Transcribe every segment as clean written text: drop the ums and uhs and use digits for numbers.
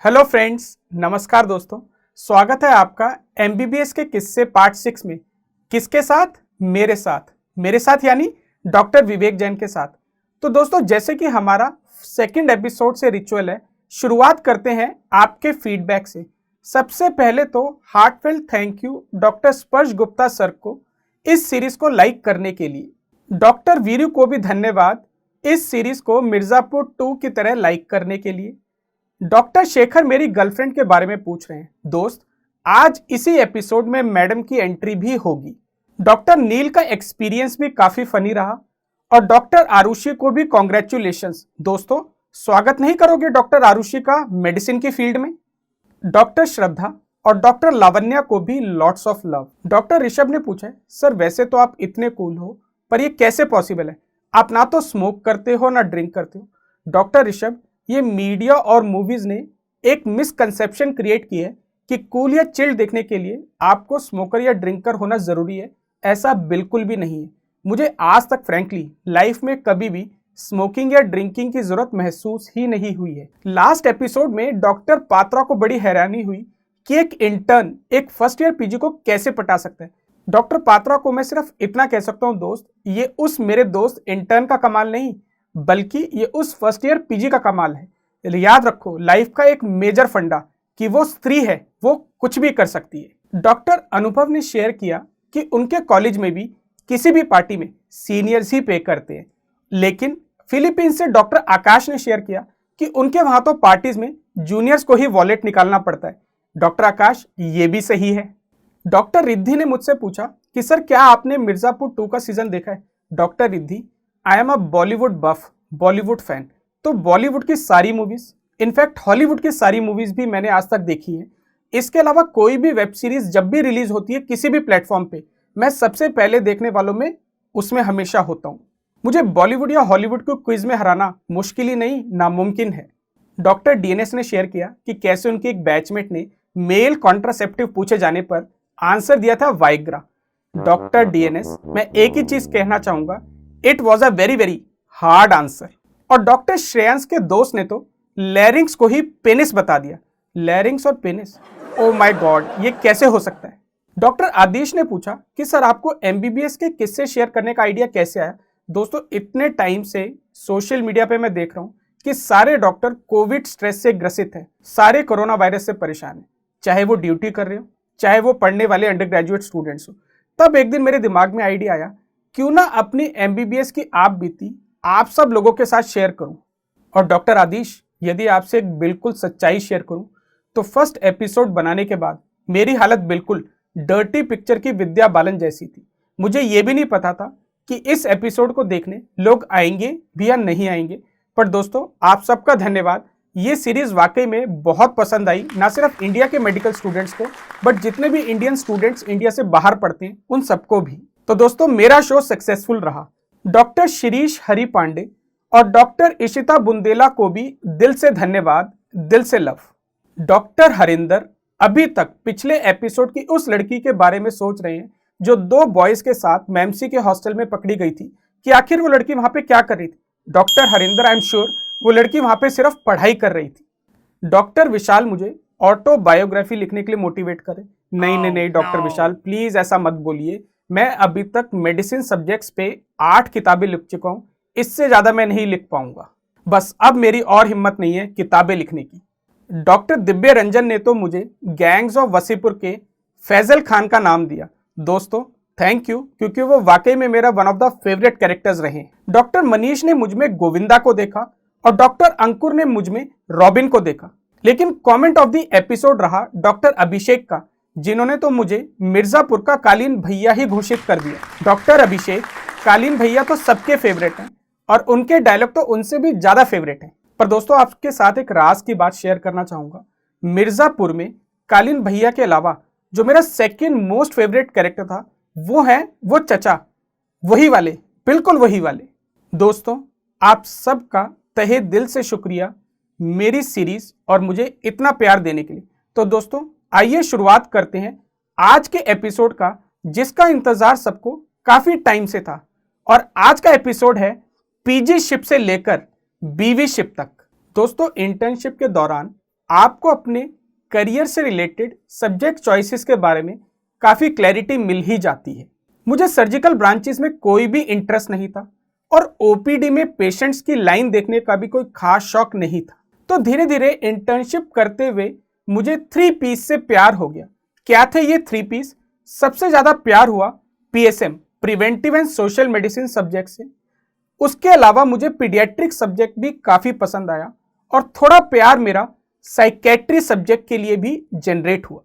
Hello friends, नमस्कार दोस्तों। स्वागत है आपका एमबीबीएस के किस्से पार्ट 6 में। किसके साथ? मेरे साथ यानी डॉक्टर विवेक जैन के साथ। तो दोस्तों, जैसे कि हमारा सेकंड एपिसोड से रिचुअल है, शुरुआत करते हैं आपके फीडबैक से। सबसे पहले तो हार्टफेल्ट थैंक यू डॉक्टर स्पर्श गुप्ता सर को इस सीरीज को लाइक करने के लिए। डॉक्टर वीरू को भी धन्यवाद इस सीरीज को मिर्जापुर 2 की तरह लाइक करने के लिए। डॉक्टर शेखर मेरी गर्लफ्रेंड के बारे में पूछ रहे हैं। दोस्त, आज इसी एपिसोड में मैडम की एंट्री भी होगी। डॉक्टर नील का एक्सपीरियंस भी काफी फनी रहा। और डॉक्टर आरुषि को भी कॉन्ग्रेचुलेशंस। दोस्तों, स्वागत नहीं करोगे डॉक्टर आरुषि का मेडिसिन की फील्ड में? डॉक्टर श्रद्धा और डॉक्टर लावण्या को भी lots of love. Doctor Rishabh ने पूछा है, सर वैसे तो आप इतने कूल हो, पर ये कैसे पॉसिबल है? आप ना तो स्मोक करते हो ना ड्रिंक करते हो। डॉक्टर ऋषभ, ये मीडिया और मूवीज ने एक मिसकंसेप्शन क्रिएट की है कि कूल या चिल देखने के लिए आपको स्मोकर या ड्रिंकर होना जरूरी है। ऐसा बिल्कुल भी नहीं है। मुझे आज तक फ्रैंकली लाइफ में कभी भी स्मोकिंग या ड्रिंकिंग की जरूरत महसूस ही नहीं हुई है। लास्ट एपिसोड में डॉक्टर पात्रा को बड़ी हैरानी हुई कि एक इंटर्न एक फर्स्ट ईयर पीजी को कैसे पटा सकता है। डॉक्टर पात्रा को मैं सिर्फ इतना कह सकता हूँ, दोस्त, ये उस मेरे दोस्त इंटर्न का कमाल नहीं, बल्कि ये उस फर्स्ट ईयर पीजी का कमाल है। याद रखो, लाइफ का एक मेजर फंडा कि वो स्त्री है, वो कुछ भी कर सकती है। डॉक्टर अनुभव ने शेयर किया कि उनके कॉलेज में भी किसी भी पार्टी में सीनियर्स ही पे करते हैं। लेकिन फिलीपींस से डॉक्टर आकाश ने शेयर किया कि उनके वहां तो पार्टीज में जूनियर्स को ही वॉलेट निकालना पड़ता है। डॉक्टर आकाश, ये भी सही है। डॉक्टर रिद्धि ने मुझसे पूछा कि सर क्या आपने मिर्जापुर 2 का सीजन देखा है? Doctor Riddhi, I am a Bollywood buff, Bollywood fan. तो बॉलीवुड की सारी मूवीज, इनफैक्ट हॉलीवुड की सारी मूवीज भी मैंने आज तक देखी है। इसके अलावा कोई भी वेब सीरीज जब भी रिलीज होती है किसी भी प्लेटफॉर्म पे, मैं सबसे पहले देखने वालों में उसमें हमेशा होता हूँ। मुझे बॉलीवुड या हॉलीवुड को क्विज में हराना मुश्किल ही नहीं, नामुमकिन है। डॉक्टर डीएनएस ने शेयर किया कि कैसे उनके एक बैचमेट ने मेल कॉन्ट्रासेप्टिव पूछे जाने पर आंसर दिया था वाइग्रा। डॉक्टर डीएनएस, मैं एक ही चीज कहना चाहूंगा, it was a very very hard answer. और डॉक्टर श्रेयांश के दोस्त ने तो लैरिंग्स को ही पेनिस बता दिया। लैरिंग्स और पेनिस, ओ माय गॉड, ये कैसे हो सकता है? डॉक्टर आदेश ने पूछा कि सर आपको एमबीबीएस के किस्से शेयर करने का आइडिया कैसे आया? दोस्तों, इतने टाइम से सोशल मीडिया पे मैं देख रहा हूँ कि सारे डॉक्टर कोविड स्ट्रेस से ग्रसित हैं, सारे कोरोना वायरस से परेशान हैं, चाहे वो ड्यूटी कर रहे हो, चाहे वो पढ़ने वाले अंडर ग्रेजुएट स्टूडेंट्स हो। तब एक दिन मेरे दिमाग में आइडिया आया, क्यों ना अपनी एमबीबीएस की आप बीती आप सब लोगों के साथ शेयर करूं। और डॉक्टर आदिश, यदि आपसे एक बिल्कुल सच्चाई शेयर करूं तो फर्स्ट एपिसोड बनाने के बाद मेरी हालत बिल्कुल डर्टी पिक्चर की विद्या बालन जैसी थी। मुझे यह भी नहीं पता था कि इस एपिसोड को देखने लोग आएंगे भी या नहीं आएंगे। पर दोस्तों, आप सबका धन्यवाद। ये सीरीज वाकई में बहुत पसंद आई, ना सिर्फ इंडिया के मेडिकल स्टूडेंट्स को, बट जितने भी इंडियन स्टूडेंट्स इंडिया से बाहर पढ़ते हैं उन सबको भी। तो दोस्तों, मेरा शो सक्सेसफुल रहा। डॉक्टर शिरीष हरि पांडे और डॉक्टर इशिता बुंदेला को भी दिल से धन्यवाद, दिल से लव। डॉक्टर हरिंदर अभी तक पिछले एपिसोड की उस लड़की के बारे में सोच रहे हैं जो 2 बॉयज के साथ मैमसी के हॉस्टल में पकड़ी गई थी, कि आखिर वो लड़की वहां पे क्या कर रही थी। Doctor Harinder, I am sure वो लड़की वहां पे सिर्फ पढ़ाई कर रही थी। डॉक्टर विशाल मुझे ऑटोबायोग्राफी लिखने के लिए मोटिवेट करे। नहीं डॉक्टर विशाल, प्लीज ऐसा मत बोलिए। मैं अभी तक मेडिसिन सब्जेक्ट्स पे 8 किताबें लिख चुका हूं, इससे ज्यादा मैं नहीं लिख पाऊंगा। बस अब मेरी और हिम्मत नहीं है किताबें लिखने की। डॉक्टर दिव्य रंजन ने तो मुझे गैंग्स ऑफ वसीपुर के फैजल खान का नाम दिया। दोस्तों, थैंक यू, क्योंकि वो वाकई में मेरा one of the favourite characters रहे। डॉक्टर मनीष ने मुझ में गोविंदा को देखा और डॉक्टर अंकुर ने मुझ में रॉबिन को देखा। लेकिन कमेंट ऑफ द एपिसोड रहा डॉक्टर अभिषेक का, जिन्होंने तो मुझे मिर्जापुर का कालीन भैया ही घोषित कर दिया। डॉक्टर अभिषेक, कालीन भैया तो सबके फेवरेट हैं और उनके डायलॉग तो उनसे भी ज्यादा फेवरेट हैं। पर दोस्तों, आपके साथ एक राज की बात शेयर करना चाहूंगा। मिर्जापुर में कालीन भैया के अलावा जो मेरा सेकंड मोस्ट फेवरेट कैरेक्टर था वो चचा, वही वाले, बिल्कुल वही वाले। दोस्तों, आप सबका तहे दिल से शुक्रिया मेरी सीरीज और मुझे इतना प्यार देने के लिए। तो दोस्तों, आइए शुरुआत करते हैं आज के एपिसोड का, जिसका इंतजार सबको काफी टाइम से था। और आज का एपिसोड है पीजी शिप से लेकर बीवी शिप तक। दोस्तों, इंटर्नशिप के दौरान आपको अपने करियर से रिलेटेड सब्जेक्ट चॉइसेस के बारे में काफ़ी क्लैरिटी मिल ही जाती है। मुझे सर्जिकल ब्रांचेस में कोई भी इंटरेस्ट नहीं था और ओपीडी में पेशेंट्स की लाइन देखने का भी कोई खास शौक नहीं था। तो धीरे धीरे इंटर्नशिप करते हुए मुझे 3 पीस से प्यार हो गया। क्या थे ये 3 पीस? सबसे ज़्यादा प्यार हुआ PSM, preventive and social medicine subject से। उसके अलावा मुझे पीडियाट्रिक सब्जेक्ट भी काफ़ी पसंद आया और थोड़ा प्यार मेरा साइकेट्री सब्जेक्ट के लिए भी जनरेट हुआ।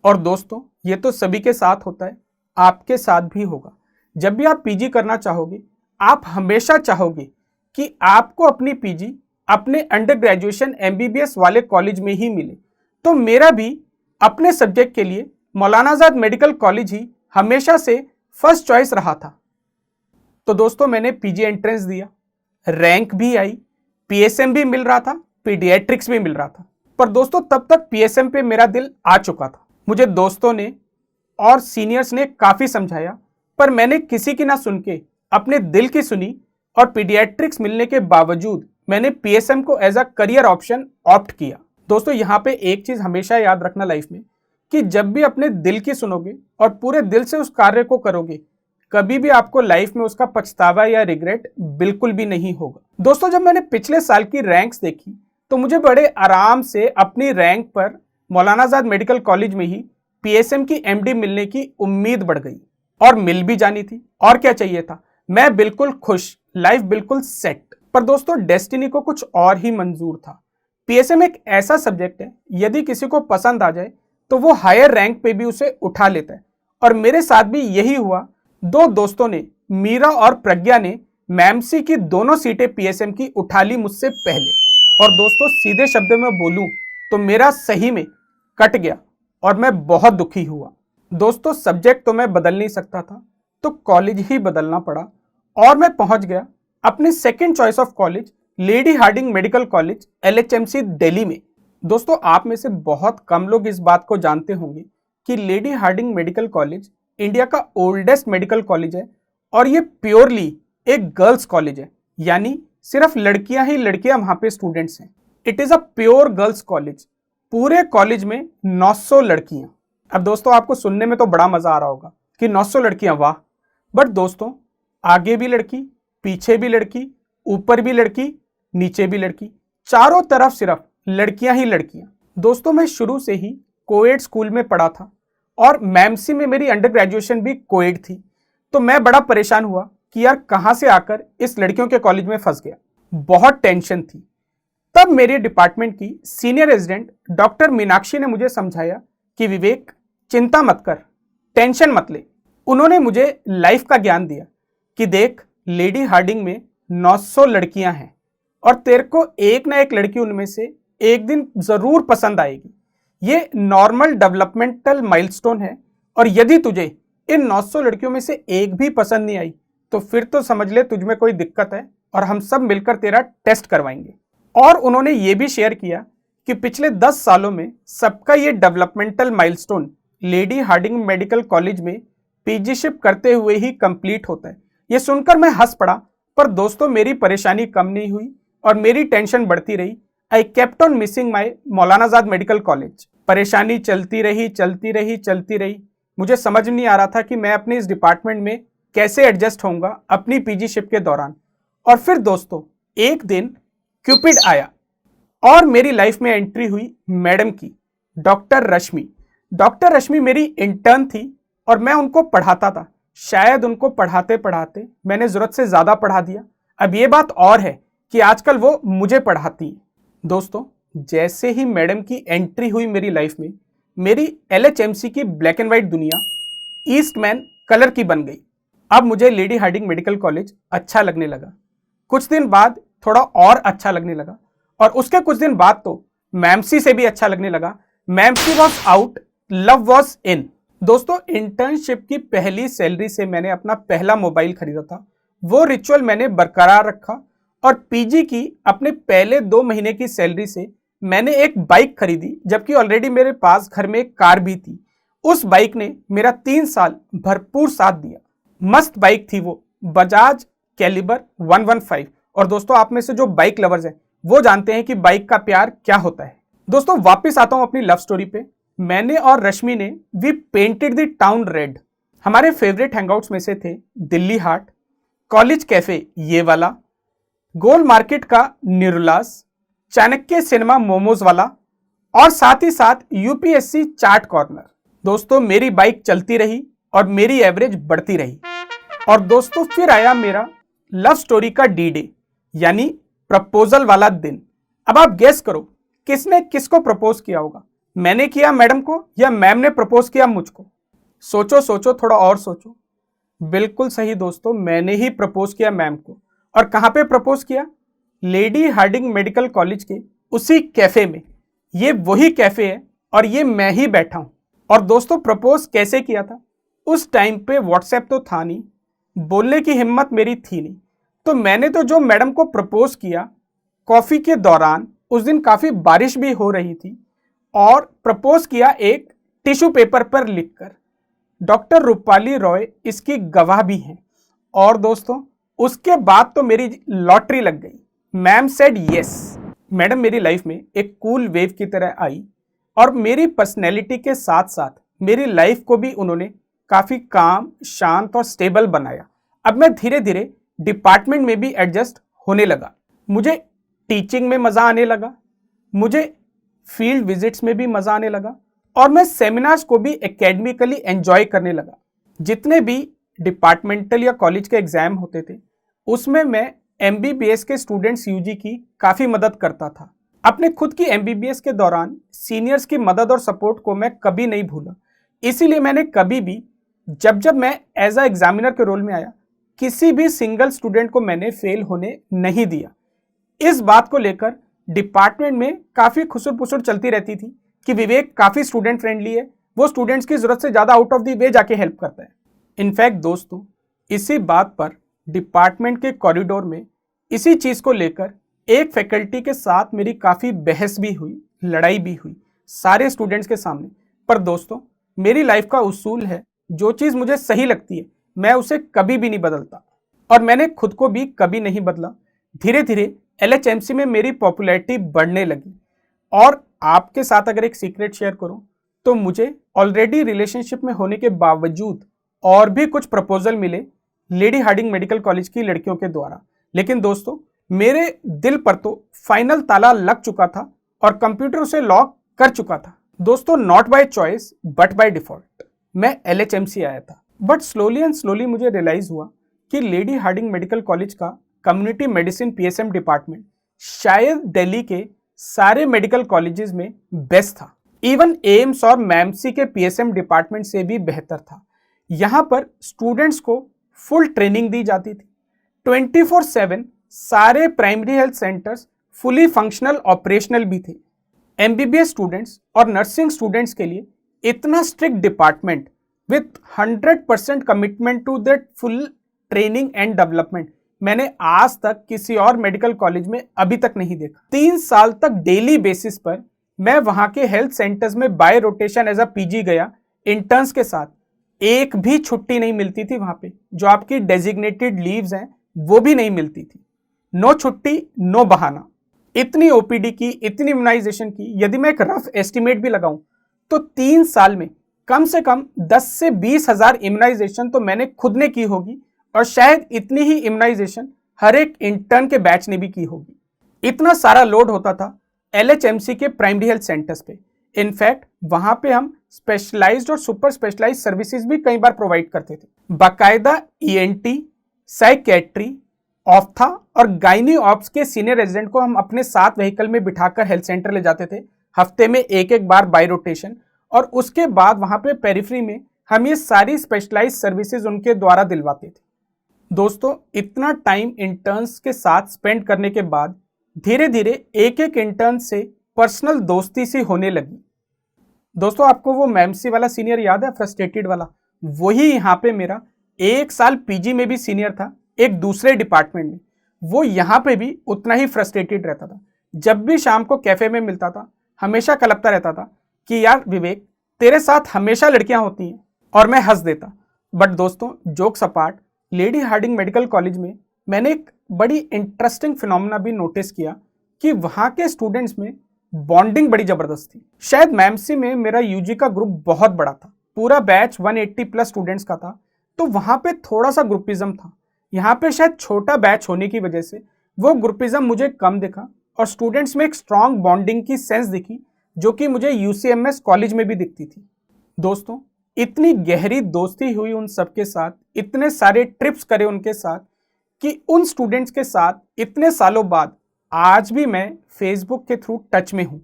और दोस्तों, ये तो सभी के साथ होता है, आपके साथ भी होगा। जब भी आप पीजी करना चाहोगे, आप हमेशा चाहोगे कि आपको अपनी पीजी अपने अंडर ग्रेजुएशन एमबीबीएस वाले कॉलेज में ही मिले। तो मेरा भी अपने सब्जेक्ट के लिए मौलाना आज़ाद मेडिकल कॉलेज ही हमेशा से फर्स्ट चॉइस रहा था। तो दोस्तों, मैंने पीजी एंट्रेंस दिया, रैंक भी आई, पीएसएम भी मिल रहा था, पीडियाट्रिक्स भी मिल रहा था। पर दोस्तों, तब तक पीएसएम पे मेरा दिल आ चुका था। मुझे दोस्तों ने और सीनियर्स ने काफ़ी समझाया, पर मैंने किसी की ना सुन के अपने दिल की सुनी और पीडियाट्रिक्स मिलने के बावजूद मैंने पीएसएम को as a career option opt किया। दोस्तों, यहाँ पे एक चीज़ हमेशा याद रखना लाइफ में कि जब भी अपने दिल की सुनोगे और पूरे दिल से उस कार्य को करोगे, कभी भी आपको लाइफ में उसका पछतावा या रिग्रेट बिल्कुल भी नहीं होगा। दोस्तों, जब मैंने पिछले साल की रैंक्स देखी तो मुझे बड़े आराम से अपनी रैंक पर मौलाना आज़ाद मेडिकल कॉलेज में ही पीएसएम की एमडी मिलने की उम्मीद बढ़ गई और मिल भी जानी थी। और क्या चाहिए था? मैं बिल्कुल खुश, लाइफ बिल्कुल सेट। पर दोस्तों, डेस्टिनी को कुछ और ही मंजूर था। पीएसएम एक ऐसा सब्जेक्ट है, यदि किसी को पसंद आ जाए तो वो हायर रैंक पे भी उसे उठा लेता है। और मेरे साथ भी यही हुआ। 2 दोस्तों ने, मीरा और प्रज्ञा ने, मैमसी की दोनों सीटें पीएसएम की उठा ली मुझसे पहले। और दोस्तों, सीधे शब्द में बोलूं तो मेरा सही में कट गया और मैं बहुत दुखी हुआ। दोस्तों, सब्जेक्ट तो मैं बदल नहीं सकता था, तो कॉलेज ही बदलना पड़ा और मैं पहुंच गया अपनी second choice of college, Lady Hardinge Medical College, LHMC Delhi में। दोस्तों, आप में से बहुत कम लोग इस बात को जानते होंगे कि Lady Hardinge Medical College India का ओल्डेस्ट मेडिकल कॉलेज है और ये प्योरली एक गर्ल्स कॉलेज है, यानी सिर्फ लड़कियां ही लड़कियां वहां पे स्टूडेंट्स हैं। It is a pure girls college. पूरे कॉलेज में 900 लड़कियां। अब दोस्तों, आपको सुनने में तो बड़ा मजा आ रहा होगा कि 900 लड़कियां, वाह। बट दोस्तों, आगे भी लड़की, पीछे भी लड़की, ऊपर भी लड़की, नीचे भी लड़की, चारों तरफ सिर्फ लड़कियां ही लड़कियां। दोस्तों, मैं शुरू से ही कोएड स्कूल में पढ़ा था और मैमसी में मेरी अंडर ग्रेजुएशन भी कोएड थी। तो मैं बड़ा परेशान हुआ कि यार कहां से आकर इस लड़कियों के कॉलेज में फंस गया। बहुत टेंशन थी। तब मेरे डिपार्टमेंट की सीनियर रेजिडेंट डॉक्टर मीनाक्षी ने मुझे समझाया कि विवेक, चिंता मत कर, टेंशन मत ले। उन्होंने मुझे लाइफ का ज्ञान दिया कि देख, लेडी हार्डिंग में 900 लड़कियां हैं और तेरे को एक ना एक लड़की उनमें से एक दिन जरूर पसंद आएगी। ये नॉर्मल डेवलपमेंटल माइलस्टोन है और यदि तुझे इन 900 लड़कियों में से एक भी पसंद नहीं आई तो फिर तो समझ ले तुझ में कोई दिक्कत है और हम सब मिलकर तेरा टेस्ट करवाएंगे। और उन्होंने ये भी शेयर किया कि पिछले 10 सालों में सबका ये developmental milestone Lady Hardinge Medical College में पीजीशिप करते हुए ही कंप्लीट होता है। ये सुनकर मैं हंस पड़ा, पर दोस्तों, मेरी परेशानी कम नहीं हुई और मेरी टेंशन बढ़ती रही। I kept on missing my Maulana Azad medical college. परेशानी चलती रही, चलती रही, चलती रही। मुझे समझ नहीं आ रहा था कि मैं अपने इस डिपार्टमेंट में कैसे एडजस्ट होऊंगा अपनी पीजीशिप के दौरान। और फिर दोस्तों, एक दिन क्यूपिड आया और मेरी लाइफ में एंट्री हुई मैडम की, डॉक्टर रश्मि। डॉक्टर रश्मि मेरी इंटर्न थी और मैं उनको पढ़ाता था। शायद उनको पढ़ाते पढ़ाते मैंने जरूरत से ज्यादा पढ़ा दिया। अब ये बात और है कि आजकल वो मुझे पढ़ाती है। दोस्तों, जैसे ही मैडम की एंट्री हुई मेरी लाइफ में, मेरी एलएचएमसी की ब्लैक एंड व्हाइट दुनिया ईस्टमैन कलर की बन गई। अब मुझे लेडी हार्डिंग मेडिकल कॉलेज अच्छा लगने लगा। कुछ दिन बाद थोड़ा और अच्छा लगने लगा और उसके कुछ दिन बाद तो मैमसी से भी अच्छा लगने लगा। मैमसी was out, love was in. दोस्तों, इंटर्नशिप की पहली सैलरी से मैंने अपना पहला मोबाइल खरीदा था। वो रिचुअल मैंने बरकरार रखा और पीजी की अपने पहले 2 महीने की सैलरी से मैंने एक बाइक खरीदी, जबकि ऑलरेडी मेरे पास घर में एक कार भी थी। उस बाइक ने मेरा 3 साल भरपूर साथ दिया। मस्त बाइक थी वो, बजाज कैलिबर 115। और दोस्तों, आप में से जो बाइक लवर्स हैं वो जानते हैं कि बाइक का प्यार क्या होता है। दोस्तों वापस आता हूं अपनी लव स्टोरी पे। मैंने और रश्मि ने we painted the town red. हमारे फेवरेट हैंगआउट्स में से थे दिल्ली हाट, कॉलेज कैफे ये वाला, गोल मार्केट का निरुलास, चाणक्य सिनेमा मोमोज वाला और साथ ही साथ यूपीएससी चाट कॉर्नर। दोस्तों मेरी बाइक चलती रही और मेरी एवरेज बढ़ती रही। और दोस्तों फिर आया मेरा लव स्टोरी का डी डे, यानी प्रपोजल वाला दिन। अब आप गेस करो किसने किसको प्रपोज किया होगा। मैंने किया मैडम को या मैम ने प्रपोज किया मुझको? सोचो सोचो, थोड़ा और सोचो। बिल्कुल सही दोस्तों, मैंने ही प्रपोज किया मैम को। और कहां पे प्रपोज किया? लेडी हार्डिंग मेडिकल कॉलेज के उसी कैफे में। ये वही कैफे है और ये मैं ही बैठा हूं। और दोस्तों प्रपोज कैसे किया था? उस टाइम पे व्हाट्सएप तो था नहीं, बोलने की हिम्मत मेरी थी नहीं, तो मैंने तो जो मैडम को प्रपोज किया कॉफी के दौरान, उस दिन काफी बारिश भी हो रही थी, और प्रपोज किया एक टिश्यू पेपर पर लिखकर। डॉक्टर रूपाली रॉय इसकी गवाह भी हैं। और दोस्तों उसके बाद तो मेरी लॉटरी लग गई। Ma'am said yes. मैडम मेरी लाइफ में एक कूल वेव की तरह आई और मेरी पर्सनैलिटी के साथ साथ मेरी लाइफ को भी उन्होंने काफी काम, शांत और स्टेबल बनाया। अब मैं धीरे धीरे डिपार्टमेंट में भी एडजस्ट होने लगा। मुझे टीचिंग में मजा आने लगा, मुझे फील्ड विजिट्स में भी मजा आने लगा, और मैं सेमिनार्स को भी एकेडमिकली एंजॉय करने लगा। जितने भी डिपार्टमेंटल या कॉलेज के एग्जाम होते थे उसमें मैं एमबीबीएस के स्टूडेंट्स यूजी की काफी मदद करता था। अपने खुद की एमबीबीएस के दौरान सीनियर्स की मदद और सपोर्ट को मैं कभी नहीं भूला। इसीलिए मैंने कभी भी जब मैं एज अ एग्जामिनर के रोल में आया, किसी भी सिंगल स्टूडेंट को मैंने फेल होने नहीं दिया। इस बात को लेकर डिपार्टमेंट में काफी खुसुर पुसुर चलती रहती थी कि विवेक काफी स्टूडेंट फ्रेंडली है, वो स्टूडेंट्स की जरूरत से ज्यादा आउट ऑफ द वे जाके हेल्प करता है। इनफैक्ट दोस्तों इसी बात पर डिपार्टमेंट के कॉरिडोर में इसी चीज को लेकर एक फैकल्टी के साथ मेरी काफी बहस भी हुई, लड़ाई भी हुई सारे स्टूडेंट्स के सामने। पर दोस्तों मेरी लाइफ का उसूल है, जो चीज मुझे सही लगती है मैं उसे कभी भी नहीं बदलता, और मैंने खुद को भी कभी नहीं बदला। धीरे धीरे एलएचएमसी में मेरी पॉपुलैरिटी बढ़ने लगी। और आपके साथ अगर एक सीक्रेट शेयर करूं तो मुझे ऑलरेडी रिलेशनशिप में होने के बावजूद और भी कुछ प्रपोजल मिले लेडी हार्डिंग मेडिकल कॉलेज की लड़कियों के द्वारा। लेकिन दोस्तों मेरे दिल पर तो फाइनल ताला लग चुका था और कंप्यूटर उसे लॉक कर चुका था। दोस्तों not by choice but by default मैं एलएचएमसी आया था। बट स्लोली एंड स्लोली मुझे रियलाइज हुआ कि लेडी हार्डिंग मेडिकल कॉलेज का कम्युनिटी मेडिसिन पीएसएम डिपार्टमेंट शायद दिल्ली के सारे मेडिकल कॉलेजेस में बेस्ट था। इवन एम्स और मैमसी के पीएसएम डिपार्टमेंट से भी बेहतर था। यहाँ पर स्टूडेंट्स को फुल ट्रेनिंग दी जाती थी। 24/7 सारे primary health centres fully functional operational भी थे। एमबीबीएस स्टूडेंट्स और नर्सिंग स्टूडेंट्स के लिए इतना strict department with 100% commitment to that full training and development मैंने आज तक किसी और मेडिकल कॉलेज में अभी तक नहीं देखा। 3 साल तक डेली बेसिस पर मैं वहां के हेल्थ सेंटर्स में by rotation as a PG गया इंटर्न्स के साथ। एक भी छुट्टी नहीं मिलती थी वहां पे, जो आपकी डेजिग्नेटेड लीव्स हैं वो भी नहीं मिलती थी। नो छुट्टी नो बहाना। इतनी ओपीडी की, इतनी इम्यूनाइजेशन की, यदि मैं एक रफ एस्टिमेट भी लगाऊं तो 3 साल में कम से कम 10 से 20 हजार इम्यूनाइजेशन तो मैंने खुद ने की होगी, और शायद इतनी ही इम्यूनाइजेशन हर एक इंटर्न के बैच ने भी की होगी। इतना सारा लोड होता था एलएचएमसी के प्राइमरी हेल्थ सेंटर्स पे। इनफैक्ट वहां पे हम स्पेशलाइज्ड और सुपर स्पेशलाइज्ड सर्विसेज भी कई बार प्रोवाइड करते थे। बाकायदा ईएनटी, साइकेट्री, ऑप्था और गाइनी ऑप्स के सीनियर रेजिडेंट को हम अपने साथ व्हीकल में बिठाकर हेल्थ सेंटर ले जाते थे, हफ्ते में एक बार बाय रोटेशन। और उसके बाद वहां पे पेरिफेरी में हम ये सारी स्पेशलाइज्ड सर्विसेज उनके द्वारा दिलवाते थे। दोस्तों इतना टाइम इंटर्न्स के साथ स्पेंड करने के बाद धीरे धीरे एक इंटर्न से पर्सनल दोस्ती सी होने लगी। दोस्तों आपको वो मैमसी वाला सीनियर याद है, फ्रस्ट्रेटेड वाला? वही यहाँ पे मेरा 1 साल पीजी में भी सीनियर था, एक दूसरे डिपार्टमेंट में। वो यहाँ पे भी उतना ही फ्रस्ट्रेटेड रहता था। जब भी शाम को कैफे में मिलता था हमेशा कलपता रहता था कि यार विवेक तेरे साथ हमेशा लड़कियां होती हैं, और मैं हंस देता। बट दोस्तों jokes apart, Lady Hardinge Medical College में मैंने एक बड़ी इंटरेस्टिंग फिनोमेना भी नोटिस किया कि वहाँ के स्टूडेंट्स में बॉन्डिंग बड़ी जबरदस्त थी। शायद मैमसी में मेरा यूजी का ग्रुप बहुत बड़ा था, पूरा बैच 180 प्लस स्टूडेंट्स का था, तो वहां पे थोड़ा सा ग्रुपिज्म था। यहाँ पे शायद छोटा बैच होने की वजह से वो ग्रुपिज्म मुझे कम दिखा और स्टूडेंट्स में एक स्ट्रॉन्ग बॉन्डिंग की सेंस दिखी, जो कि मुझे यूसीएमएस कॉलेज में भी दिखती थी। दोस्तों, इतनी गहरी दोस्ती हुई उन सबके साथ, इतने सारे ट्रिप्स करे उनके साथ, कि उन स्टूडेंट्स के साथ इतने सालों बाद आज भी मैं फेसबुक के थ्रू टच में हूं।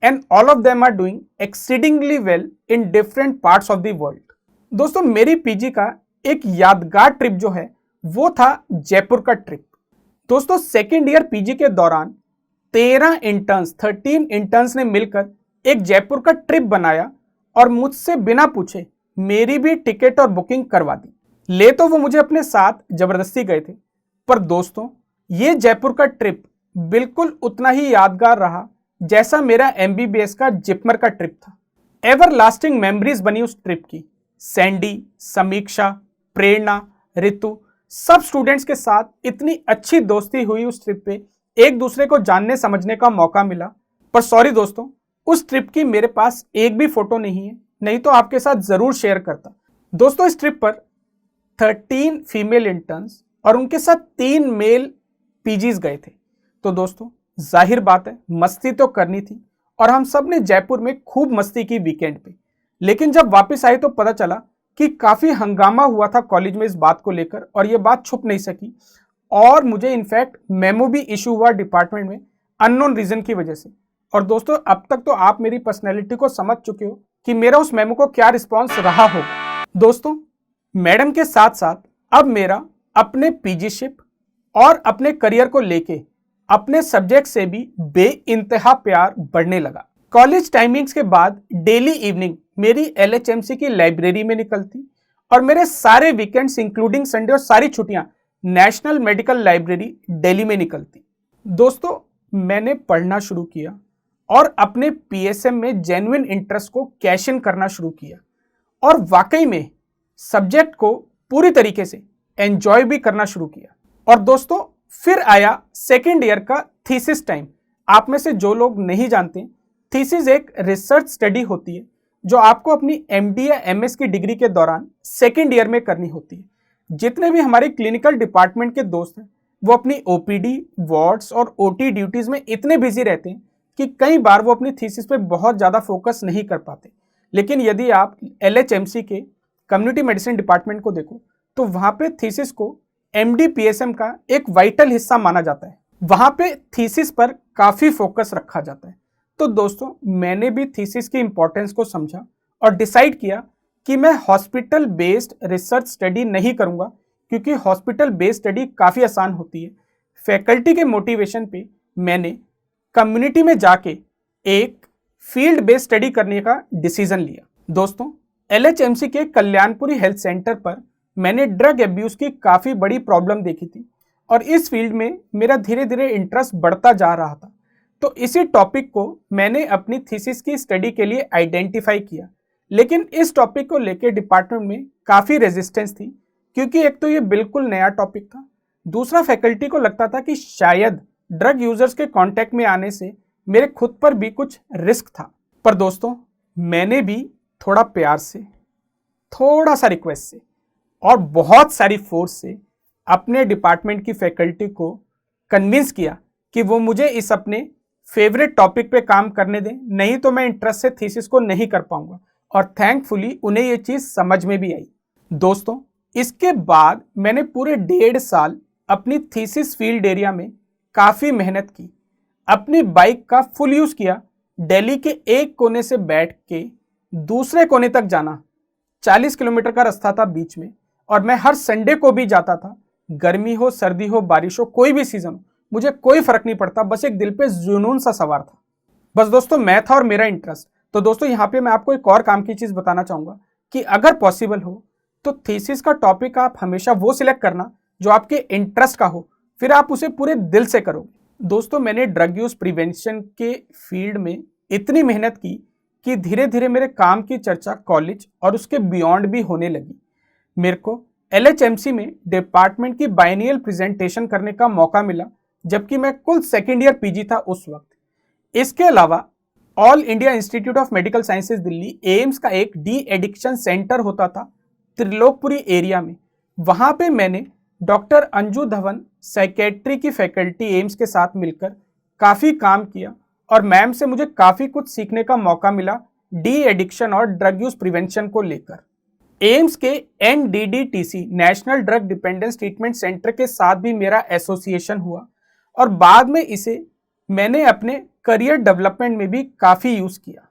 And all of them are doing exceedingly well in different parts of the world. दोस्तों, मेरी पीजी का एक यादगार ट्रिप जो है वो था जयपुर का ट्रिप। दोस्तों, सेकेंड ईयर पीजी के दौरान 13 इंटर्न्स ने मिलकर एक जयपुर का ट्रिप बनाया और मुझसे बिना पूछे मेरी भी टिकट और बुकिंग करवा दी। ले तो वो मुझे अपने साथ जबरदस्ती गए थे, पर दोस्तों ये जयपुर का ट्रिप बिल्कुल उतना ही यादगार रहा जैसा मेरा एमबीबीएस का जिपमर का ट्रिप था। एवर लास्टिंग मेमोरीज बनी उस ट्रिप की। सैंडी, समीक्षा, प्रेरणा, ऋतु, सब स्टूडेंट्स के साथ इतनी अच्छी दोस्ती हुई उस ट्रिप पे, एक दूसरे को जानने समझने का मौका मिला। पर सॉरी दोस्तों, उस ट्रिप की मेरे पास एक भी फोटो नहीं है, नहीं तो आपके साथ जरूर शेयर करता। दोस्तों, इस ट्रिप पर 13 फीमेल इंटर्न्स और उनके साथ 3 मेल पीजीज गए थे। तो दोस्तों, जाहिर बात है मस्ती तो करनी थी और हम सब ने जयपुर में खूब मस्ती की वीकेंड पे। लेकिन जब वापस आए तो पता चला कि काफी हंगामा हुआ था कॉलेज में इस बात को लेकर, और ये बात छुप नहीं सकी और मुझे इनफैक्ट मेमो भी इशू हुआ डिपार्टमेंट में अननोन रीजन की वजह से। और दोस्तों, अब तक तो आप मेरी पर्सनैलिटी को समझ चुके हो कि मेरा उस मेमो को क्या रिस्पॉन्स रहा होगा। दोस्तों, मैडम के साथ साथ अब मेरा अपने पीजीशिप और अपने करियर को लेके अपने सब्जेक्ट से भी बेइंतहा प्यार बढ़ने लगा। कॉलेज टाइमिंग्स के बाद डेली इवनिंग मेरी एलएचएमसी की लाइब्रेरी में निकलती और मेरे सारे वीकेंड्स इंक्लूडिंग संडे और सारी छुट्टियां नेशनल मेडिकल लाइब्रेरी दिल्ली में निकलती। दोस्तों, मैंने पढ़ना शुरू किया और अपने पीएसएम में जेन्युइन इंटरेस्ट को कैश इन करना शुरू किया और वाकई में सब्जेक्ट को पूरी तरीके से एंजॉय भी करना शुरू किया। और दोस्तों, फिर आया सेकेंड ईयर का थीसिस टाइम। आप में से जो लोग नहीं जानते, थीसिस एक रिसर्च स्टडी होती है जो आपको अपनी एमडी या एमएस की डिग्री के दौरान सेकेंड ईयर में करनी होती है। जितने भी हमारे क्लिनिकल डिपार्टमेंट के दोस्त हैं वो अपनी ओपीडी, वार्ड्स और ओटी ड्यूटीज में इतने बिजी रहते हैं कि कई बार वो अपनी थीसिस पे बहुत ज़्यादा फोकस नहीं कर पाते। लेकिन यदि आप एलएचएमसी के कम्युनिटी मेडिसिन डिपार्टमेंट को देखो तो वहाँ पे थीसिस को एमडी पीएसएम का एक वाइटल हिस्सा माना जाता है। वहाँ पे थीसिस पर काफ़ी फोकस रखा जाता है। तो दोस्तों, मैंने भी थीसिस की इंपॉर्टेंस को समझा और डिसाइड किया कि मैं हॉस्पिटल बेस्ड रिसर्च स्टडी नहीं करूँगा, क्योंकि हॉस्पिटल बेस्ड स्टडी काफ़ी आसान होती है। फैकल्टी के मोटिवेशन पे मैंने कम्युनिटी में जाके एक फील्ड बेस्ड स्टडी करने का डिसीजन लिया। दोस्तों, एलएचएमसी के कल्याणपुरी हेल्थ सेंटर पर मैंने ड्रग एब्यूज की काफ़ी बड़ी प्रॉब्लम देखी थी और इस फील्ड में मेरा धीरे धीरे इंटरेस्ट बढ़ता जा रहा था। तो इसी टॉपिक को मैंने अपनी थीसिस की स्टडी के लिए आइडेंटिफाई किया। लेकिन इस टॉपिक को लेकर डिपार्टमेंट में काफ़ी रेजिस्टेंस थी, क्योंकि एक तो ये बिल्कुल नया टॉपिक था, दूसरा फैकल्टी को लगता था कि शायद ड्रग यूजर्स के कांटेक्ट में आने से मेरे खुद पर भी कुछ रिस्क था। पर दोस्तों, मैंने भी थोड़ा प्यार से, थोड़ा सा रिक्वेस्ट से और बहुत सारी फोर्स से अपने डिपार्टमेंट की फैकल्टी को कन्विंस किया कि वो मुझे इस अपने फेवरेट टॉपिक पे काम करने दें, नहीं तो मैं इंटरेस्ट से थीसिस को नहीं कर पाऊंगा। और थैंकफुली उन्हें ये चीज़ समझ में भी आई। दोस्तों, इसके बाद मैंने पूरे 1.5 साल अपनी थीसिस फील्ड एरिया में काफ़ी मेहनत की, अपनी बाइक का फुल यूज़ किया, दिल्ली के एक कोने से बैठ के दूसरे कोने तक जाना। 40 किलोमीटर का रास्ता था बीच में, और मैं हर संडे को भी जाता था। गर्मी हो, सर्दी हो, बारिश हो, कोई भी सीजन हो, मुझे कोई फर्क नहीं पड़ता, बस एक दिल पे जुनून सा सवार था। बस दोस्तों, मैं था और मेरा इंटरेस्ट। तो दोस्तों, यहाँ पे मैं आपको एक और काम की चीज़ बताना चाहूँगा कि अगर पॉसिबल हो तो थीसिस का टॉपिक आप हमेशा वो सिलेक्ट करना जो आपके इंटरेस्ट का हो, फिर आप उसे पूरे दिल से करोगे। दोस्तों, मैंने ड्रग यूज प्रिवेंशन के फील्ड में इतनी मेहनत की कि धीरे धीरे मेरे काम की चर्चा कॉलेज और उसके बियॉन्ड भी होने लगी। मेरे को एलएचएमसी में डिपार्टमेंट की बाइनियल प्रेजेंटेशन करने का मौका मिला, जबकि मैं कुल सेकेंड ईयर पीजी था उस वक्त। इसके अलावा all India institute of medical sciences Delhi AIIMS का एक डी एडिक्शन सेंटर होता था त्रिलोकपुरी एरिया में। वहां पे मैंने डॉक्टर अंजू धवन साइकेट्री की फैकल्टी एम्स के साथ मिलकर काफ़ी काम किया और मैम से मुझे काफ़ी कुछ सीखने का मौका मिला डी एडिक्शन और ड्रग यूज प्रिवेंशन को लेकर। एम्स के NDDTC national drug dependence treatment centre के साथ भी मेरा एसोसिएशन हुआ और बाद में इसे मैंने अपने करियर डेवलपमेंट में भी काफ़ी यूज़ किया।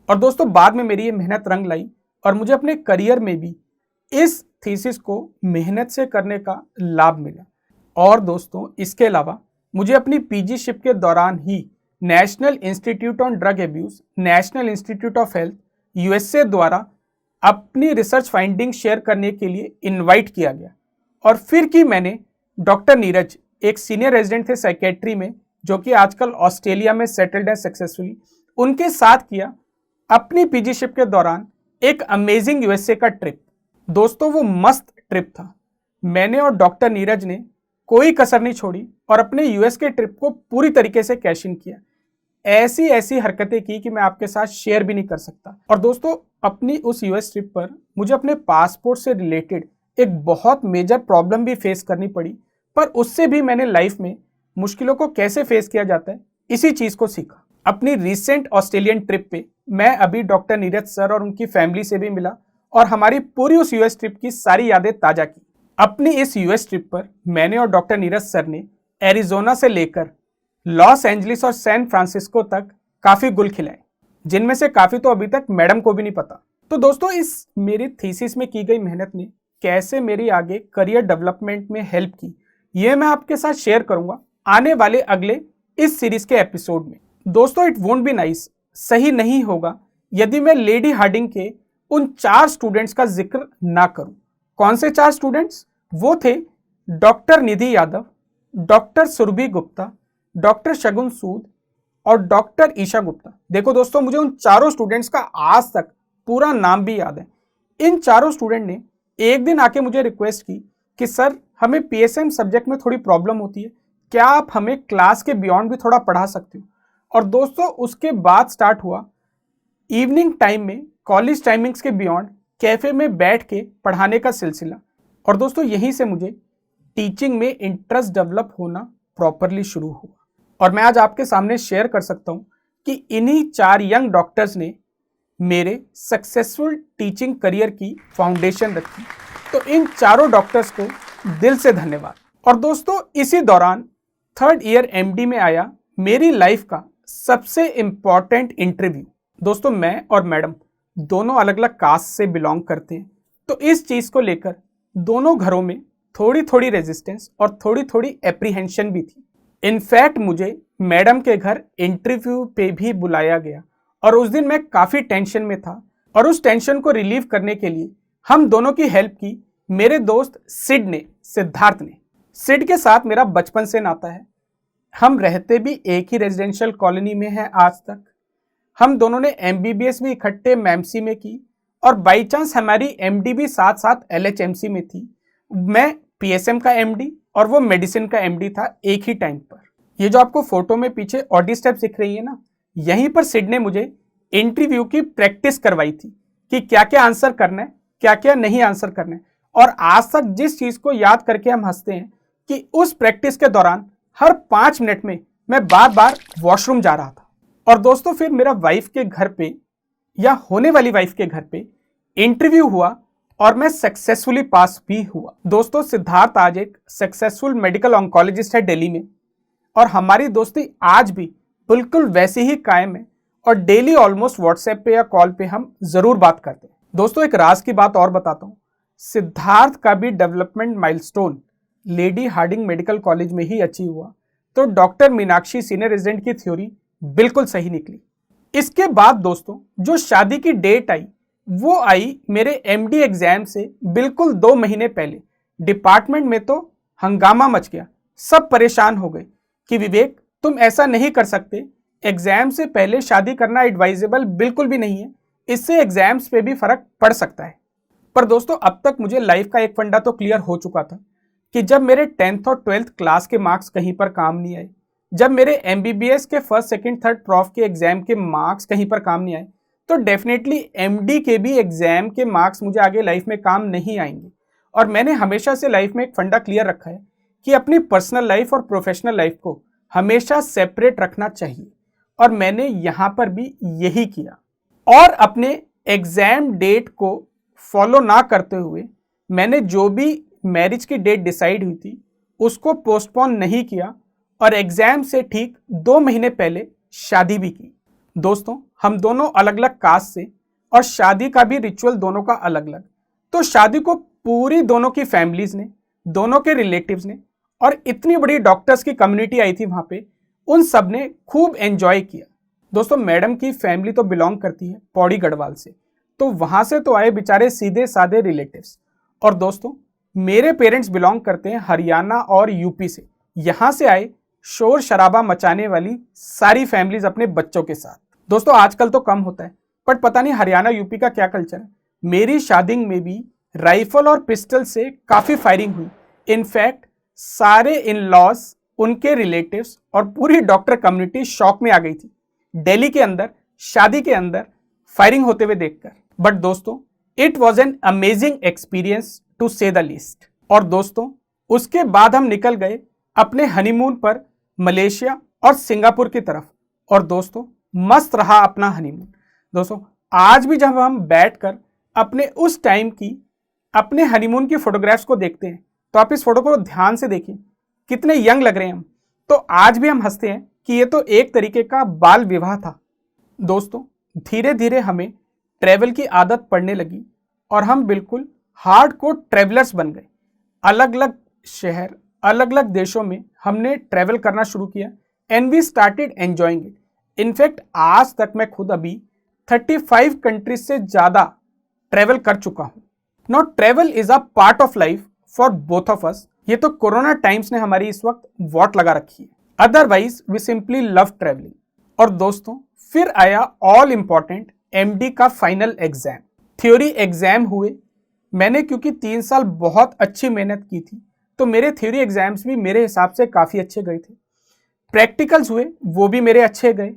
और दोस्तों बाद में मेरी ये मेहनत रंग लाई और मुझे अपने करियर में भी इस थीसिस को मेहनत से करने का लाभ मिला। और दोस्तों इसके अलावा मुझे अपनी पीजीशिप के दौरान ही National Institute on Drug Abuse, National Institute of Health USA द्वारा अपनी रिसर्च फाइंडिंग शेयर करने के लिए इनवाइट किया गया। और फिर कि मैंने डॉक्टर नीरज, एक सीनियर रेजिडेंट थे साइकेट्री में जो कि आजकल ऑस्ट्रेलिया में सेटल्ड है सक्सेसफुली, उनके साथ किया अपनी पीजीशिप के दौरान एक अमेजिंग USA का ट्रिप। दोस्तों वो मस्त ट्रिप था। मैंने और डॉक्टर नीरज ने कोई कसर नहीं छोड़ी और अपने US के ट्रिप को पूरी तरीके से कैश इन किया। ऐसी ऐसी हरकतें की कि मैं आपके साथ शेयर भी नहीं कर सकता। और दोस्तों अपनी उस US ट्रिप पर मुझे अपने पासपोर्ट से रिलेटेड एक बहुत मेजर प्रॉब्लम भी फेस करनी पड़ी, पर उससे भी मैंने लाइफ में मुश्किलों को कैसे फेस किया जाता है इसी चीज़ को सीखा। अपनी रिसेंट ऑस्ट्रेलियन ट्रिप पे मैं अभी डॉक्टर नीरज सर और उनकी फैमिली से भी मिला और हमारी पूरी उस US ट्रिप की सारी यादें ताज़ा की। अपनी इस US ट्रिप पर मैंने और डॉक्टर नीरज सर ने एरिजोना से लेकर लॉस एंजलिस और सैन फ्रांसिस्को तक काफ़ी गुल खिलाए, जिनमें से काफ़ी तो अभी तक मैडम को भी नहीं पता। तो दोस्तों इस मेरी थीसिस में की गई मेहनत ने कैसे मेरी आगे करियर डेवलपमेंट में हेल्प की, ये मैं आपके साथ शेयर करूंगा आने वाले अगले इस सीरीज के एपिसोड में। दोस्तों इट वोंट बी नाइस, सही नहीं होगा यदि मैं लेडी हार्डिंग के उन 4 स्टूडेंट्स का जिक्र ना करूं। कौन से 4 स्टूडेंट्स? वो थे डॉक्टर निधि यादव, डॉक्टर सुरभि गुप्ता, डॉक्टर शगुन सूद और डॉक्टर ईशा गुप्ता। देखो दोस्तों मुझे उन चारों स्टूडेंट्स का आज तक पूरा नाम भी याद है। इन चारों स्टूडेंट ने एक दिन आके मुझे रिक्वेस्ट की कि सर हमें PSM सब्जेक्ट में थोड़ी प्रॉब्लम होती है, क्या आप हमें क्लास के बियॉन्ड भी थोड़ा पढ़ा सकते हो। और दोस्तों उसके बाद स्टार्ट हुआ इवनिंग टाइम में कॉलेज टाइमिंग्स के बियॉन्ड कैफ़े में बैठ के पढ़ाने का सिलसिला। और दोस्तों यहीं से मुझे टीचिंग में इंटरेस्ट डेवलप होना प्रॉपरली शुरू हुआ और मैं आज आपके सामने शेयर कर सकता हूं कि इन्हीं 4 यंग डॉक्टर्स ने मेरे सक्सेसफुल टीचिंग करियर की फाउंडेशन रखी। तो इन चारों डॉक्टर्स को दिल से धन्यवाद। और दोस्तों इसी दौरान 3rd ईयर MD में आया मेरी लाइफ का सबसे इम्पॉर्टेंट इंटरव्यू। दोस्तों मैं और मैडम दोनों अलग अलग कास्ट से बिलोंग करते हैं, तो इस चीज़ को लेकर दोनों घरों में थोड़ी थोड़ी रेजिस्टेंस और थोड़ी थोड़ी एप्रीहेंशन भी थी। इनफैक्ट मुझे मैडम के घर इंटरव्यू पे भी बुलाया गया और उस दिन मैं काफ़ी टेंशन में था और उस टेंशन को रिलीव करने के लिए हम दोनों की हेल्प की मेरे दोस्त सिद्धार्थ ने। सिड के साथ मेरा बचपन से नाता है, हम रहते भी एक ही रेजिडेंशियल कॉलोनी में हैं आज तक। हम दोनों ने MBBS भी इकट्ठे मैमसी में की और बाई चांस हमारी MD भी साथ साथ LHMC में थी। मैं PSM का MD और वो मेडिसिन का MD था एक ही टाइम पर। ये जो आपको फोटो में पीछे ऑडी स्टेप्स दिख रही है ना, यहीं पर सिड ने मुझे इंटरव्यू की प्रैक्टिस करवाई थी कि क्या क्या आंसर करना है, क्या क्या नहीं आंसर करना है। और आज तक जिस चीज़ को याद करके हम हंसते हैं कि उस प्रैक्टिस के दौरान हर 5 मिनट में मैं बार बार वॉशरूम जा रहा था। और दोस्तों फिर मेरा वाइफ के घर पे या होने वाली वाइफ के घर पे इंटरव्यू हुआ और मैं सक्सेसफुली पास भी हुआ। दोस्तों सिद्धार्थ आज एक सक्सेसफुल मेडिकल ऑन्कोलॉजिस्ट है दिल्ली में और हमारी दोस्ती आज भी बिल्कुल वैसी ही कायम है और डेली ऑलमोस्ट व्हाट्सएप पे या कॉल पे हम जरूर बात करते हैं। दोस्तों एक राज की बात और बताता हूँ, सिद्धार्थ का भी development milestone Lady Hardinge Medical College में ही अचीव हुआ, तो डॉक्टर मीनाक्षी सीनियर रेजिडेंट की थ्योरी बिल्कुल सही निकली। इसके बाद दोस्तों जो शादी की डेट आई वो आई मेरे MD एग्जाम से बिल्कुल 2 महीने पहले। डिपार्टमेंट में तो हंगामा मच गया, सब परेशान हो गए कि विवेक तुम ऐसा नहीं कर सकते, एग्जाम से पहले शादी करना एडवाइजेबल बिल्कुल भी नहीं है, इससे एग्जाम्स पे भी फर्क पड़ सकता है। पर दोस्तों अब तक मुझे लाइफ का एक फंडा तो क्लियर हो चुका था कि जब मेरे 10th और 12th क्लास के मार्क्स कहीं पर काम नहीं आए, जब मेरे एमबीबीएस के फर्स्ट सेकंड थर्ड प्रॉफ के एग्जाम के मार्क्स कहीं पर काम नहीं आए, तो डेफिनेटली एमडी के भी एग्जाम के मार्क्स मुझे आगे लाइफ में काम नहीं आएंगे। और मैंने हमेशा से लाइफ में एक फंडा क्लियर रखा है कि अपनी पर्सनल लाइफ और प्रोफेशनल लाइफ को हमेशा सेपरेट रखना चाहिए, और मैंने यहाँ पर भी यही किया। और अपने एग्जाम डेट को फॉलो ना करते हुए मैंने जो भी मैरिज की डेट डिसाइड हुई थी उसको पोस्टपोन नहीं किया, और एग्जाम से ठीक 2 महीने पहले शादी भी की। दोस्तों, हम दोनों अलग अलग कास्ट से, और शादी का भी रिचुअल दोनों का अलग अलग। तो शादी को पूरी दोनों की फैमिलीज ने, दोनों के रिलेटिव्स ने, और इतनी बड़ी डॉक्टर्स की कम्युनिटी आई थी वहां पे, उन सब ने खूब एंजॉय किया। दोस्तों, मैडम की फैमिली तो बिलोंग करती है पौड़ी गढ़वाल से, तो वहां से तो आए बेचारे सीधे साधे रिलेटिव्स। और दोस्तों, मेरे पेरेंट्स बिलोंग करते हैं हरियाणा और यूपी से। यहां से आए शोर शराबा मचाने वाली सारी फैमिलीज अपने बच्चों के साथ। दोस्तों, आजकल तो कम होता है, बट पता नहीं हरियाणा यूपी का क्या कल्चर है। मेरी शादी में भी राइफल और पिस्टल से काफी फायरिंग हुई। इनफैक्ट सारे इन लॉज, उनके रिलेटिव्स और पूरी डॉक्टर कम्युनिटी शॉक में आ गई थी दिल्ली के अंदर शादी के अंदर फायरिंग होते हुए देखकर। बट दोस्तों, it was an amazing experience to say the least. और दोस्तों, उसके बाद हम निकल गए अपने हनीमून पर मलेशिया और सिंगापुर की तरफ। और दोस्तों, मस्त रहा अपना हनीमून। दोस्तों, आज भी जब हम बैठकर अपने उस टाइम की अपने हनीमून की फोटोग्राफ्स को देखते हैं, तो आप इस फोटो को ध्यान से देखिए, कितने यंग लग रहे हैं हम। तो आज भी हम हंसते हैं कि ये तो एक तरीके का बाल विवाह था। दोस्तों, धीरे धीरे हमें ट्रैवल की आदत पड़ने लगी और हम बिल्कुल हार्डकोर ट्रैवलर्स बन गए। अलग अलग शहर, अलग अलग देशों में हमने ट्रैवल करना शुरू किया, and we started enjoying it. In fact आज तक मैं खुद अभी 35 कंट्रीज से ज़्यादा ट्रैवल कर चुका हूँ। Now travel is a part of life for both of us. ये तो कोरोना टाइम्स ने हमारी इस वक्त वॉट लगा रखी है, otherwise we simply love travelling. और दोस्तों, फिर आया ऑल इंपॉर्टेंट एमडी का फाइनल एग्जाम। थ्योरी एग्जाम हुए। मैंने क्योंकि 3 साल बहुत अच्छी मेहनत की थी, तो मेरे थ्योरी एग्जाम्स भी मेरे हिसाब से काफ़ी अच्छे गए थे। प्रैक्टिकल्स हुए, वो भी मेरे अच्छे गए।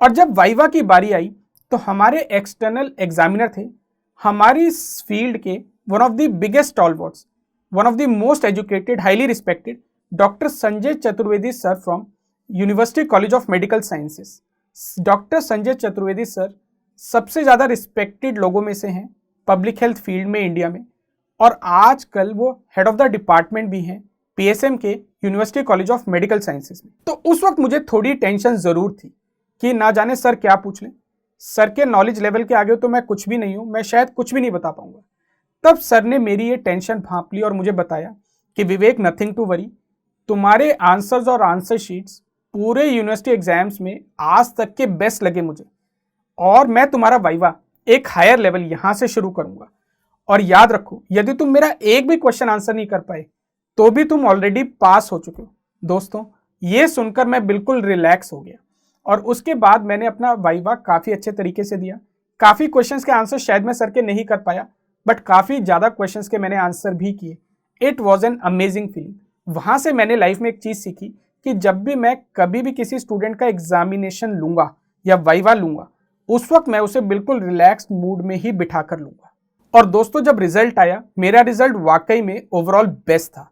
और जब वाइवा की बारी आई, तो हमारे एक्सटर्नल एग्जामिनर थे हमारी फील्ड के one of the biggest stalwarts, one of the most educated, highly respected doctor Sanjay Chaturvedi sir from university college of medical sciences. Doctor Sanjay Chaturvedi sir सबसे ज़्यादा रिस्पेक्टेड लोगों में से हैं पब्लिक हेल्थ फील्ड में इंडिया में, और आजकल वो हेड ऑफ द डिपार्टमेंट भी हैं पीएसएम के university college of medical sciences में। तो उस वक्त मुझे थोड़ी टेंशन ज़रूर थी कि ना जाने सर क्या पूछ लें। सर के नॉलेज लेवल के आगे तो मैं कुछ भी नहीं हूँ, मैं शायद कुछ भी नहीं बता पाऊंगा। तब सर ने मेरी ये टेंशन भांप ली और मुझे बताया कि विवेक, नथिंग टू वरी, तुम्हारे आंसर्स और आंसर शीट्स पूरे यूनिवर्सिटी एग्जाम्स में आज तक के बेस्ट लगे मुझे, और मैं तुम्हारा वाइवा एक हायर लेवल यहाँ से शुरू करूँगा। और याद रखो, यदि तुम मेरा एक भी क्वेश्चन आंसर नहीं कर पाए तो भी तुम ऑलरेडी पास हो चुके हो। दोस्तों, ये सुनकर मैं बिल्कुल रिलैक्स हो गया, और उसके बाद मैंने अपना वाइवा काफ़ी अच्छे तरीके से दिया। काफ़ी क्वेश्चंस के आंसर शायद मैं सर के नहीं कर पाया, बट काफ़ी ज़्यादा क्वेश्चंस के मैंने आंसर भी किए। It was an amazing feeling. वहाँ से मैंने लाइफ में एक चीज़ सीखी कि जब भी मैं कभी भी किसी स्टूडेंट का एग्जामिनेशन लूँगा या वाइवा लूँगा, उस वक्त मैं उसे बिल्कुल रिलैक्स्ड मूड में ही बिठा कर लूँगा। और दोस्तों, जब रिजल्ट आया, मेरा रिजल्ट वाकई में ओवरऑल बेस्ट था।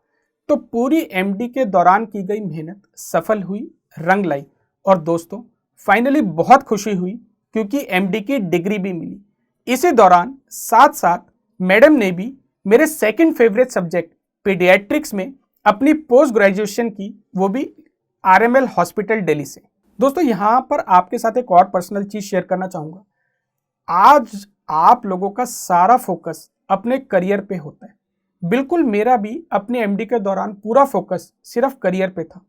तो पूरी एमडी के दौरान की गई मेहनत सफल हुई, रंग लाई। और दोस्तों, फाइनली बहुत खुशी हुई क्योंकि एमडी की डिग्री भी मिली। इसी दौरान साथ साथ मैडम ने भी मेरे सेकंड फेवरेट सब्जेक्ट पीडियाट्रिक्स में अपनी पोस्ट ग्रेजुएशन की, वो भी आरएमएल हॉस्पिटल दिल्ली से। दोस्तों, यहाँ पर आपके साथ एक और पर्सनल चीज़ शेयर करना चाहूँगा। आज आप लोगों का सारा फोकस अपने करियर पे होता है। बिल्कुल मेरा भी अपने एमडी के दौरान पूरा फोकस सिर्फ करियर पे था,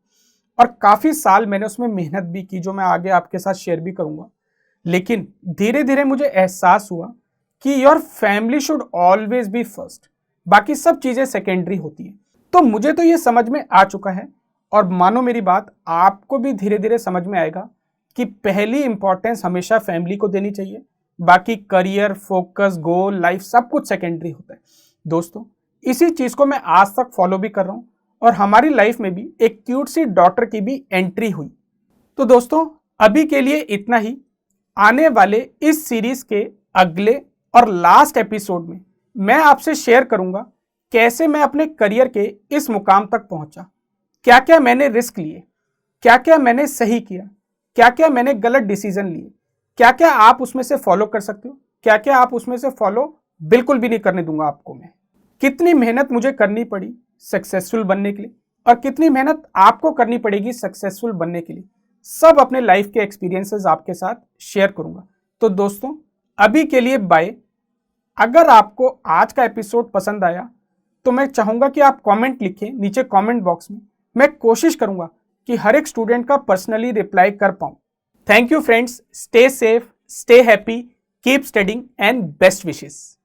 और काफ़ी साल मैंने उसमें मेहनत भी की, जो मैं आगे आपके साथ शेयर भी करूँगा। लेकिन धीरे धीरे मुझे एहसास हुआ कि your family should always be first, बाकी सब चीज़ें सेकेंडरी होती हैं। तो मुझे तो ये समझ में आ चुका है, और मानो मेरी बात, आपको भी धीरे धीरे समझ में आएगा कि पहली इंपॉर्टेंस हमेशा फैमिली को देनी चाहिए, बाकी करियर, फोकस, गोल, लाइफ सब कुछ सेकेंडरी होता है। दोस्तों, इसी चीज़ को मैं आज तक फॉलो भी कर रहा हूँ, और हमारी लाइफ में भी एक क्यूट सी डॉटर की भी एंट्री हुई। तो दोस्तों अभी के लिए इतना ही। आने वाले इस सीरीज के अगले और लास्ट एपिसोड में मैं आपसे शेयर करूंगा कैसे मैं अपने करियर के इस मुकाम तक पहुंचा, क्या क्या मैंने रिस्क लिए, क्या क्या मैंने सही किया, क्या क्या मैंने गलत डिसीजन लिए, क्या क्या आप उसमें से फॉलो कर सकते हो, क्या क्या आप उसमें से फॉलो बिल्कुल भी नहीं करने दूंगा आपको मैं, कितनी मेहनत मुझे करनी पड़ी सक्सेसफुल बनने के लिए और कितनी मेहनत आपको करनी पड़ेगी सक्सेसफुल बनने के लिए, सब अपने लाइफ के एक्सपीरियंसेस आपके साथ शेयर करूंगा। तो दोस्तों अभी के लिए बाय। अगर आपको आज का एपिसोड पसंद आया तो मैं चाहूंगा कि आप कमेंट लिखें नीचे कमेंट बॉक्स में। मैं कोशिश करूंगा कि हर एक स्टूडेंट का पर्सनली रिप्लाई कर पाऊं। Thank you friends, stay safe, stay happy, keep studying and best wishes.